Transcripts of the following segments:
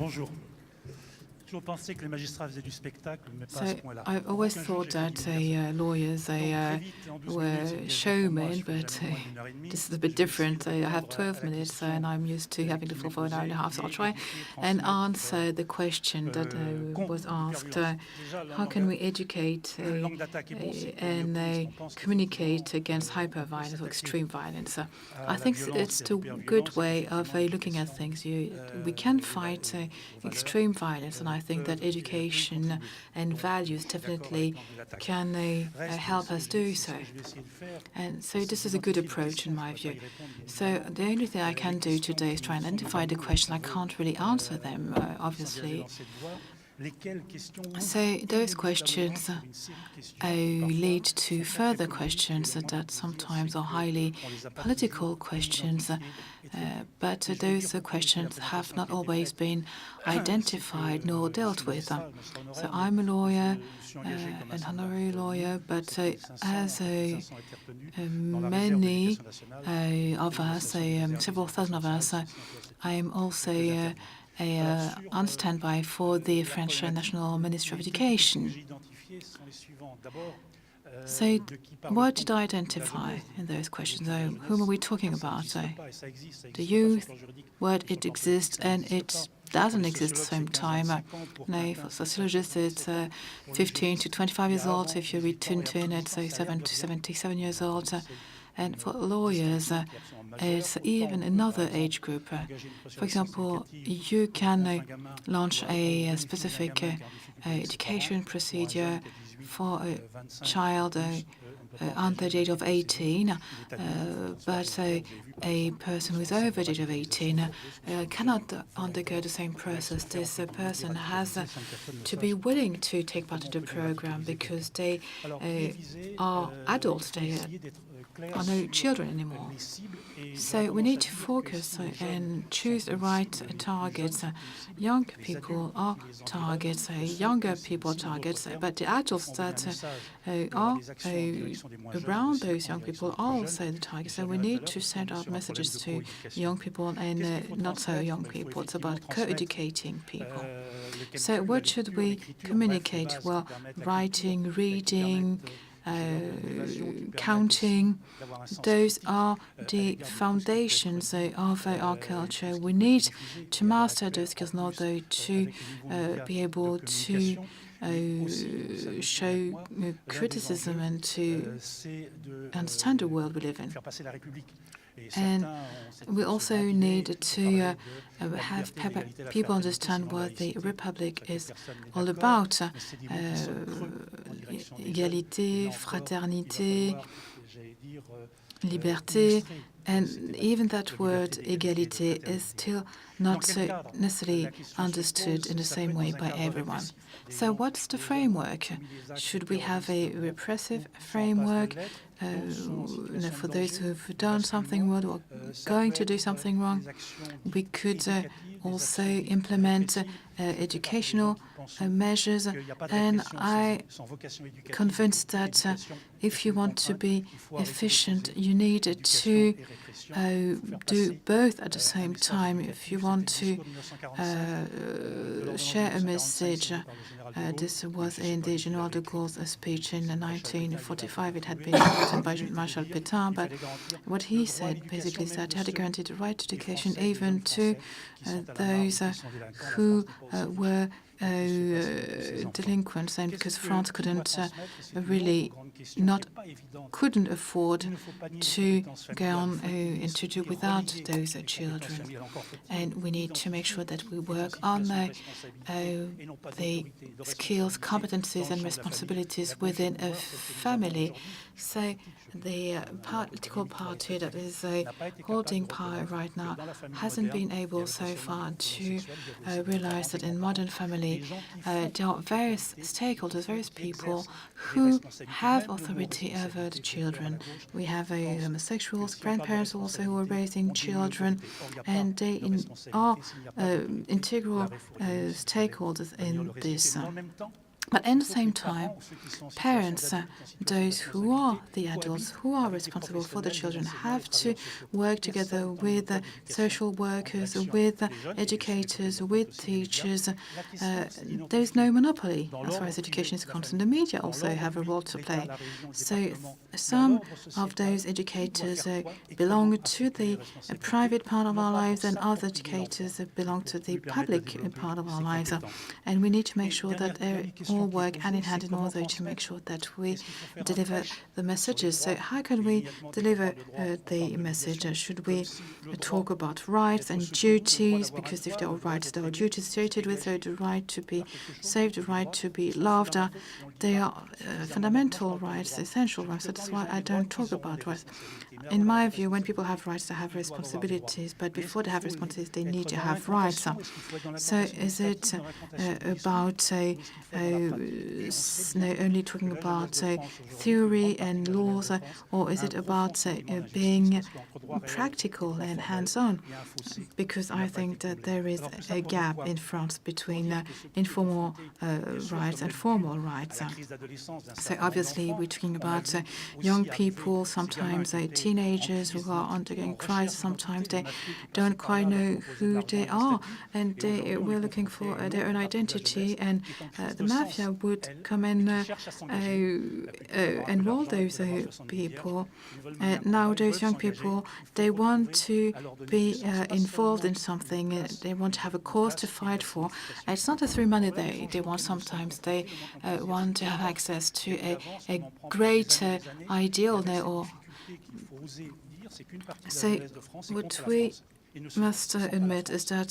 Bonjour. So I've always thought that lawyers were showmen, but this is a bit different. I have 12 minutes and I'm used to having the floor for an hour and a half, so I'll try and answer the question that was asked. How can we educate and communicate against hyper-violence or extreme violence? I think it's a good way of looking at things. We can fight extreme violence, and I think that education and values definitely can help us do so. And so this is a good approach in my view. So the only thing I can do today is try and identify the question. I can't really answer them, obviously. So those questions lead to further questions that sometimes are highly political questions, but those questions have not always been identified nor dealt with. So I'm a lawyer, an honorary lawyer, but as many of us, several thousand of us, I am also on standby for the French National Ministry of Education. So what did I identify in those questions? Whom are we talking about? The youth, where it exists and it doesn't exist at the same time. For sociologists, it's 15 to 25 years old. If you read Tintin, it's 7 to 77 years old. And for lawyers, it's even another age group. For example, you can launch a specific education procedure for a child under the age of 18, but a person who is over the age of 18 cannot undergo the same process. This person has to be willing to take part in the program because they are adults, they are no children anymore. So we need to focus and choose the right targets. Young people are targets, younger people are targets, but the adults that are around those young people are also the targets. So we need to send out messages to young people and not so young people. It's about co-educating people. So what should we communicate? Well, writing, reading, counting, those are the foundations of our culture. We need to master those skills in order to be able to show criticism and to understand the world we live in. And we also need to have people understand what the Republic is all about. Égalité, fraternité, liberté, and even that word égalité is still not necessarily understood in the same way by everyone. So what's the framework? Should we have a repressive framework for those who've done something wrong or going to do something wrong? We could also implement educational measures, and I'm convinced that if you want to be efficient, you need to do both at the same time. If you want to share a message, this was in the General de Gaulle's speech in 1945. It had been written by Marshal Pétain, but what he said basically is that he had to guarantee the right to education even to those who were delinquents, and because France couldn't afford to go on into do without those children. And we need to make sure that we work on the skills, competencies and responsibilities within a family. So the political party that is holding power right now hasn't been able so far to realize that in modern family there are various stakeholders, various people who have authority over the children. We have homosexuals, grandparents also who are raising children, and they are integral stakeholders in this. But at the same time, parents, those who are the adults, who are responsible for the children, have to work together with social workers, with educators, with teachers. There's no monopoly as far as education is concerned. The media also have a role to play. So some of those educators belong to the private part of our lives, and other educators belong to the public part of our lives. And we need to make sure that they all work hand in hand in order to make sure that we deliver the messages. So how can we deliver the message? Should we talk about rights and duties? Because if there are rights, there are duties associated with it. The right to be safe, the right to be loved. They are fundamental rights, essential rights. That's why I don't talk about rights. In my view, when people have rights, they have responsibilities. But before they have responsibilities, they need to have rights. So is it about only talking about theory and laws, or is it about being practical and hands-on? Because I think that there is a gap in France between informal rights and formal rights. So obviously we're talking about young people, sometimes teenagers who are undergoing crisis, sometimes they don't quite know who they are, and they were looking for their own identity, and the mafia would come and enroll those people. Now those young people, they want to be involved in something, they want to have a cause to fight for. It's not through money they want, sometimes they want to have access to a great ideal. So what we must admit is that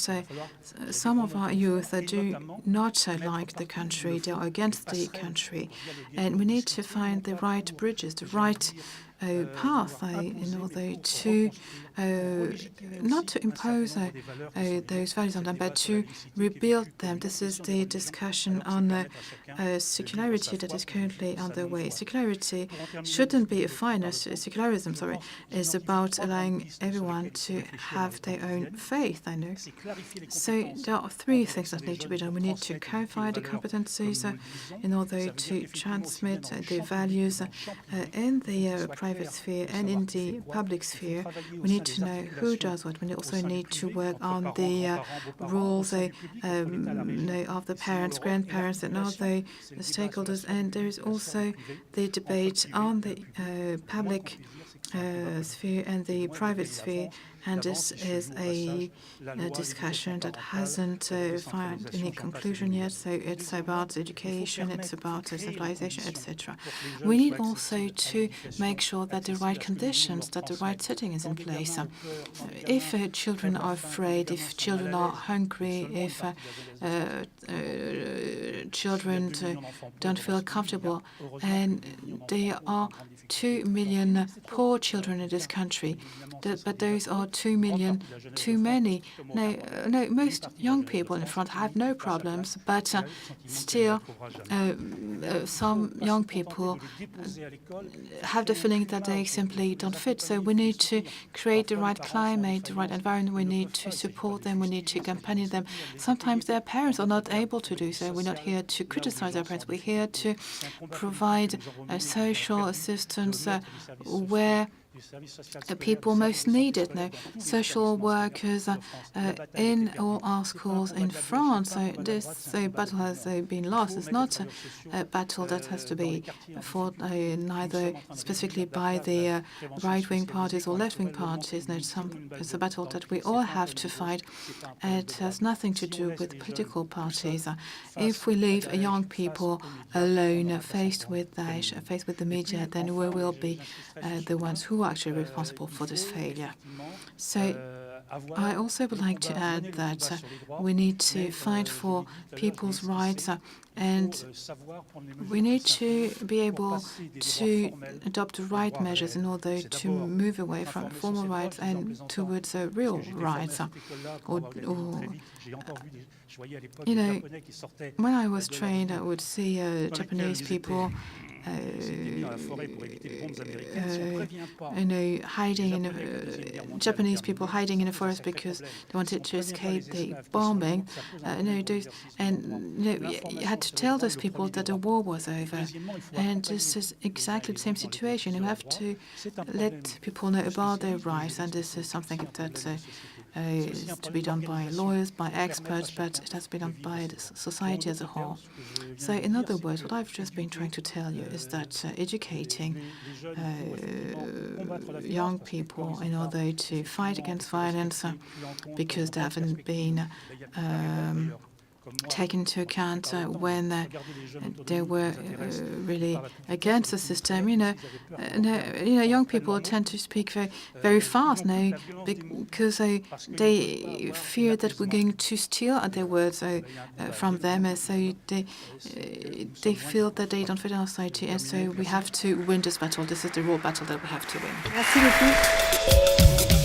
some of our youth do not like the country, they are against the country, and we need to find the right bridges, the right path in order to not to impose those values on them, but to rebuild them. This is the discussion on secularity that is currently underway. Secularity shouldn't be a fineness. Secularism, is about allowing everyone to have their own faith, I know. So there are three things that need to be done. We need to clarify the competencies in order to transmit the values in the private sphere and in the public sphere. We need to know who does what. We also need to work on the roles of the parents, grandparents, and other stakeholders. And there is also the debate on the public sphere and the private sphere. And this is a discussion that hasn't found any conclusion yet. So it's about education, it's about civilization, etc. We need also to make sure that the right conditions, that the right setting is in place. If children are afraid, if children are hungry, if children don't feel comfortable, and there are 2 million poor children in this country, but those are 2 million too many. No, most young people in France have no problems, but still some young people have the feeling that they simply don't fit. So we need to create the right climate, the right environment. We need to support them. We need to accompany them. Sometimes their parents are not able to do so. We're not here to criticize our parents. We're here to provide social assistance where people most need it. Social workers in all our schools in France. This battle has been lost. It's not a battle that has to be fought neither specifically by the right-wing parties or left-wing parties. No, it's a battle that we all have to fight. It has nothing to do with political parties. If we leave young people alone, faced with the media, then we will be the ones who are actually responsible for this failure. So I also would like to add that we need to fight for people's rights, and we need to be able to adopt the right measures in order to move away from formal rights and towards real rights. When I was trained, I would see Japanese people hiding in Japanese people hiding in the forest because they wanted to escape the bombing. You had to tell those people that the war was over. And this is exactly the same situation. You have to let people know about their rights, and this is something that is to be done by lawyers, by experts, but it has to be done by the society as a whole. So, in other words, what I've just been trying to tell you is that educating young people in order to fight against violence because they haven't been taken into account when they were really against the system. Young people tend to speak very, very fast now because they fear that we're going to steal their words from them. So they feel that they don't fit in our society, and so we have to win this battle. This is the real battle that we have to win. Merci beaucoup.